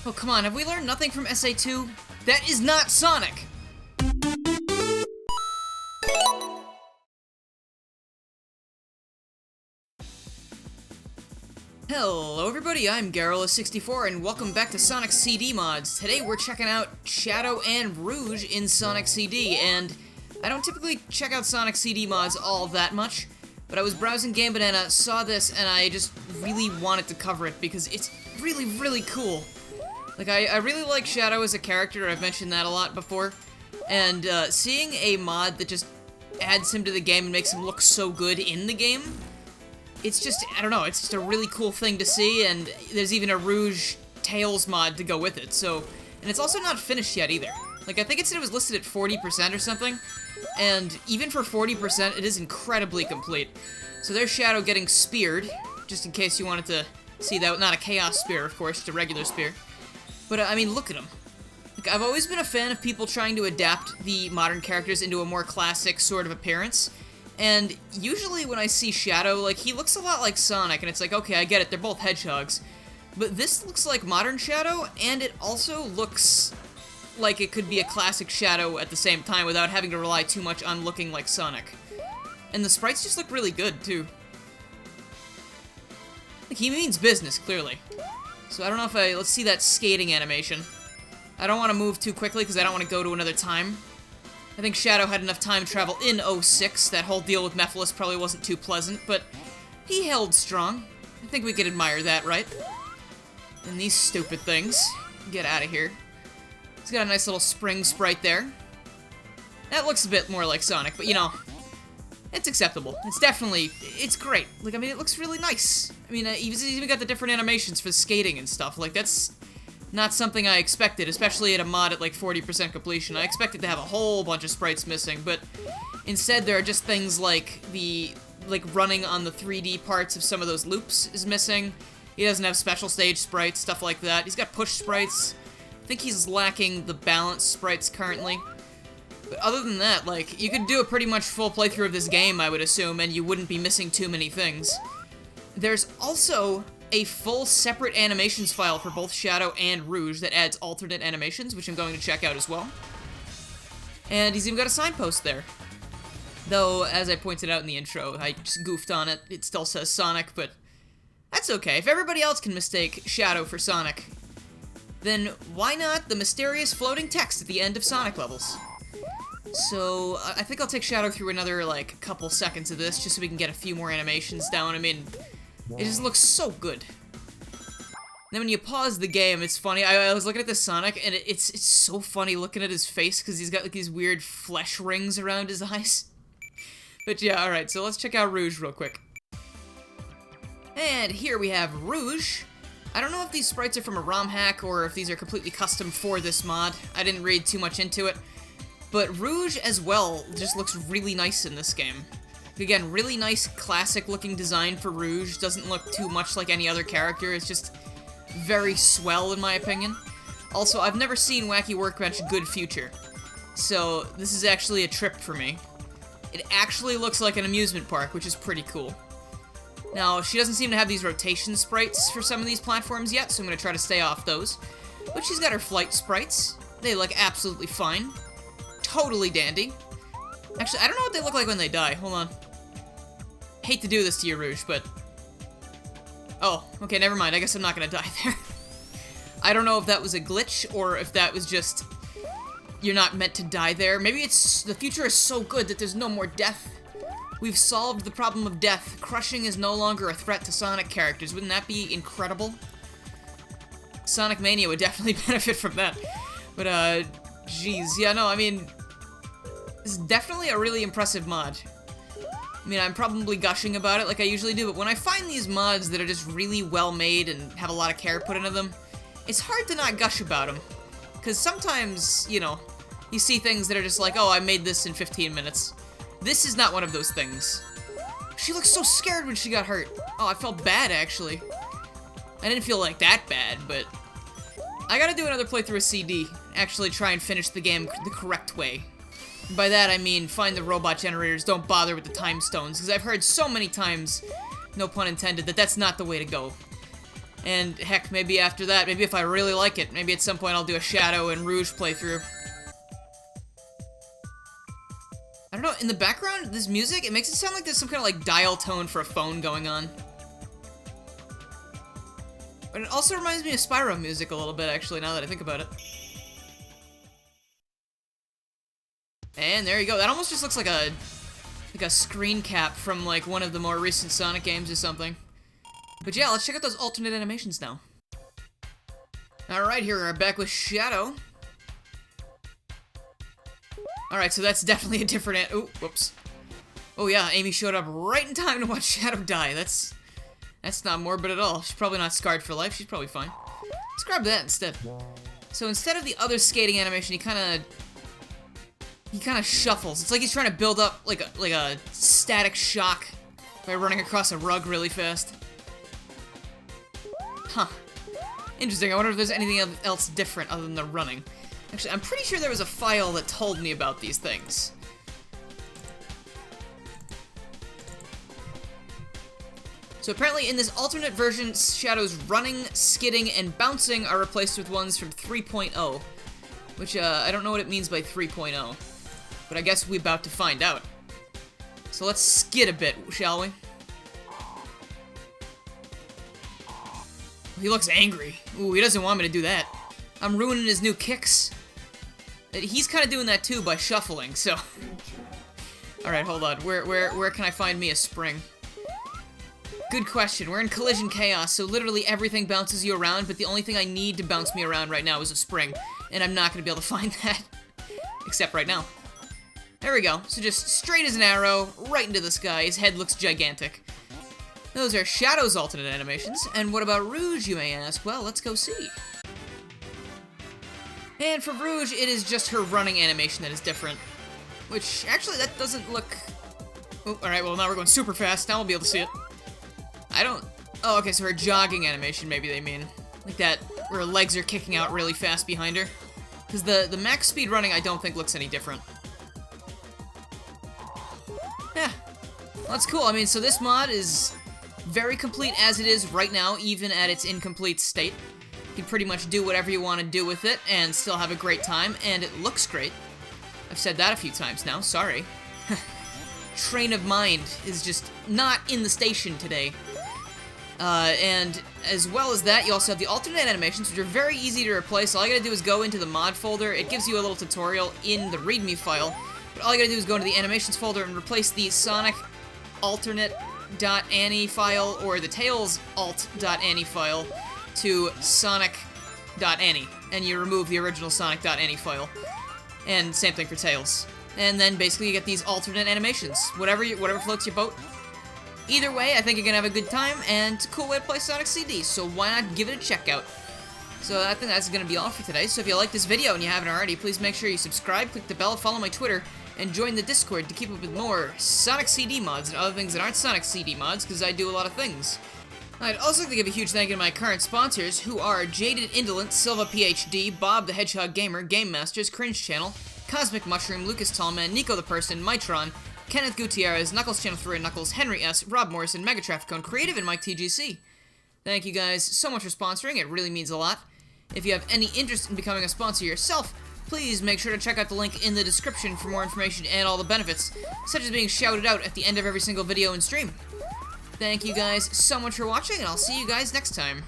Oh, come on, have we learned nothing from SA2? That is not Sonic! Hello everybody, I'm Garrula64 and welcome back to Sonic CD Mods. Today we're checking out Shadow and Rouge in Sonic CD, and I don't typically check out Sonic CD mods all that much, but I was browsing Game Banana, saw this, and I just really wanted to cover it because it's really, really cool. Like, I really like Shadow as a character, I've mentioned that a lot before, and seeing a mod that just adds him to the game and makes him look so good in the game, it's just, I don't know, it's just a really cool thing to see, and there's even a Rouge Tails mod to go with it, so, and it's also not finished yet either. Like, I think it said it was listed at 40% or something, and even for 40%, it is incredibly complete. So there's Shadow getting speared, just in case you wanted to see that, not a Chaos Spear, of course, just a regular spear. But, I mean, look at him. Like, I've always been a fan of people trying to adapt the modern characters into a more classic sort of appearance. And usually when I see Shadow, like, he looks a lot like Sonic, and it's like, okay, I get it, they're both hedgehogs. But this looks like modern Shadow, and it also looks like it could be a classic Shadow at the same time without having to rely too much on looking like Sonic. And the sprites just look really good, too. Like, he means business, clearly. So I don't know if let's see that skating animation. I don't want to move too quickly because I don't want to go to another time. I think Shadow had enough time travel in 06. That whole deal with Mephiles probably wasn't too pleasant, but he held strong. I think we could admire that, right? And these stupid things. Get out of here. He's got a nice little spring sprite there. That looks a bit more like Sonic, but you know, it's acceptable. It's definitely, it's great. Like, I mean, it looks really nice. I mean, he's even got the different animations for skating and stuff. Like, that's not something I expected, especially at a mod at like 40% completion. I expected to have a whole bunch of sprites missing, but instead there are just things like running on the 3D parts of some of those loops is missing. He doesn't have special stage sprites, stuff like that. He's got push sprites. I think he's lacking the balance sprites currently. But other than that, like, you could do a pretty much full playthrough of this game, I would assume, and you wouldn't be missing too many things. There's also a full separate animations file for both Shadow and Rouge that adds alternate animations, which I'm going to check out as well. And he's even got a signpost there. Though, as I pointed out in the intro, I just goofed on it. It still says Sonic, but that's okay. If everybody else can mistake Shadow for Sonic, then why not the mysterious floating text at the end of Sonic levels? So, I think I'll take Shadow through another, like, couple seconds of this, just so we can get a few more animations down. I mean, it just looks so good. Then when you pause the game, it's funny. I was looking at the Sonic, and it's so funny looking at his face, because he's got, like, these weird flesh rings around his eyes. But yeah, alright, so let's check out Rouge real quick. And here we have Rouge. I don't know if these sprites are from a ROM hack, or if these are completely custom for this mod. I didn't read too much into it. But Rouge, as well, just looks really nice in this game. Again, really nice, classic-looking design for Rouge. Doesn't look too much like any other character. It's just very swell, in my opinion. Also, I've never seen Wacky Workbench Good Future, so this is actually a trip for me. It actually looks like an amusement park, which is pretty cool. Now, she doesn't seem to have these rotation sprites for some of these platforms yet, so I'm going to try to stay off those. But she's got her flight sprites. They look absolutely fine. Totally dandy. Actually, I don't know what they look like when they die. Hold on. Hate to do this to you, Rouge, but... Oh, okay, never mind. I guess I'm not gonna die there. I don't know if that was a glitch, or if that was just... You're not meant to die there. Maybe it's... The future is so good that there's no more death. We've solved the problem of death. Crushing is no longer a threat to Sonic characters. Wouldn't that be incredible? Sonic Mania would definitely benefit from that. But, jeez. Yeah, no, I mean... This is definitely a really impressive mod. I mean, I'm probably gushing about it like I usually do, but when I find these mods that are just really well made and have a lot of care put into them, it's hard to not gush about them. Because sometimes, you know, you see things that are just like, oh, I made this in 15 minutes. This is not one of those things. She looked so scared when she got hurt. Oh, I felt bad, actually. I didn't feel like that bad, but... I gotta do another playthrough of CD. Actually try and finish the game the correct way. By that I mean find the robot generators, don't bother with the time stones, because I've heard so many times, no pun intended, that that's not the way to go. And heck, maybe after that, maybe if I really like it, maybe at some point I'll do a Shadow and Rouge playthrough. I don't know, in the background, this music, it makes it sound like there's some kind of like dial tone for a phone going on. But it also reminds me of Spyro music a little bit, actually, now that I think about it. And there you go. That almost just looks like a screen cap from like one of the more recent Sonic games or something. But yeah, let's check out those alternate animations now. Alright, here we are back with Shadow. Alright, so that's definitely a different oh, whoops. Oh yeah, Amy showed up right in time to watch Shadow die. That's not morbid at all. She's probably not scarred for life. She's probably fine. Let's grab that instead. So instead of the other skating animation, he kind of shuffles. It's like he's trying to build up like a static shock by running across a rug really fast. Huh. Interesting. I wonder if there's anything else different other than the running. Actually, I'm pretty sure there was a file that told me about these things. So apparently in this alternate version, Shadow's running, skidding, and bouncing are replaced with ones from 3.0. Which, I don't know what it means by 3.0. But I guess we're about to find out. So let's skid a bit, shall we? He looks angry. Ooh, he doesn't want me to do that. I'm ruining his new kicks. He's kind of doing that too by shuffling, so... Alright, hold on. Where can I find me a spring? Good question. We're in Collision Chaos, so literally everything bounces you around, but the only thing I need to bounce me around right now is a spring. And I'm not going to be able to find that. Except right now. There we go. So just straight as an arrow, right into the sky. His head looks gigantic. Those are Shadow's alternate animations. And what about Rouge, you may ask? Well, let's go see. And for Rouge, it is just her running animation that is different. Which, actually, that doesn't look... Oh, alright, well, now we're going super fast. Now we'll be able to see it. I don't... Oh, okay, so her jogging animation, maybe they mean. Like that, where her legs are kicking out really fast behind her. Because the max speed running, I don't think looks any different. Yeah. Well, that's cool. I mean, so this mod is very complete as it is right now, even at its incomplete state. You can pretty much do whatever you want to do with it and still have a great time, and it looks great. I've said that a few times now, sorry. Train of mind is just not in the station today. And as well as that, you also have the alternate animations, which are very easy to replace. All you gotta do is go into the mod folder. It gives you a little tutorial in the README file. But all you gotta do is go into the animations folder and replace the Sonic alternate.ani file or the Tails alt.ani file to sonic.ani. And you remove the original sonic.ani file. And same thing for Tails. And then basically you get these alternate animations. Whatever floats your boat. Either way, I think you're gonna have a good time, and it's a cool way to play Sonic CD, so why not give it a check out? So I think that's gonna be all for today. So if you like this video and you haven't already, please make sure you subscribe, click the bell, follow my Twitter, and join the Discord to keep up with more Sonic CD mods and other things that aren't Sonic CD mods, because I do a lot of things. I'd also like to give a huge thank you to my current sponsors, who are Jaded Indolent, Silva PhD, Bob the Hedgehog Gamer, Game Masters, Cringe Channel, Cosmic Mushroom, Lucas Tallman, Nico the Person, Mitron, Kenneth Gutierrez, Knuckles Channel 3 and Knuckles, Henry S., Rob Morrison, Megatrafficone, Creative, and Mike TGC. Thank you guys so much for sponsoring, it really means a lot. If you have any interest in becoming a sponsor yourself, please make sure to check out the link in the description for more information and all the benefits, such as being shouted out at the end of every single video and stream. Thank you guys so much for watching, and I'll see you guys next time.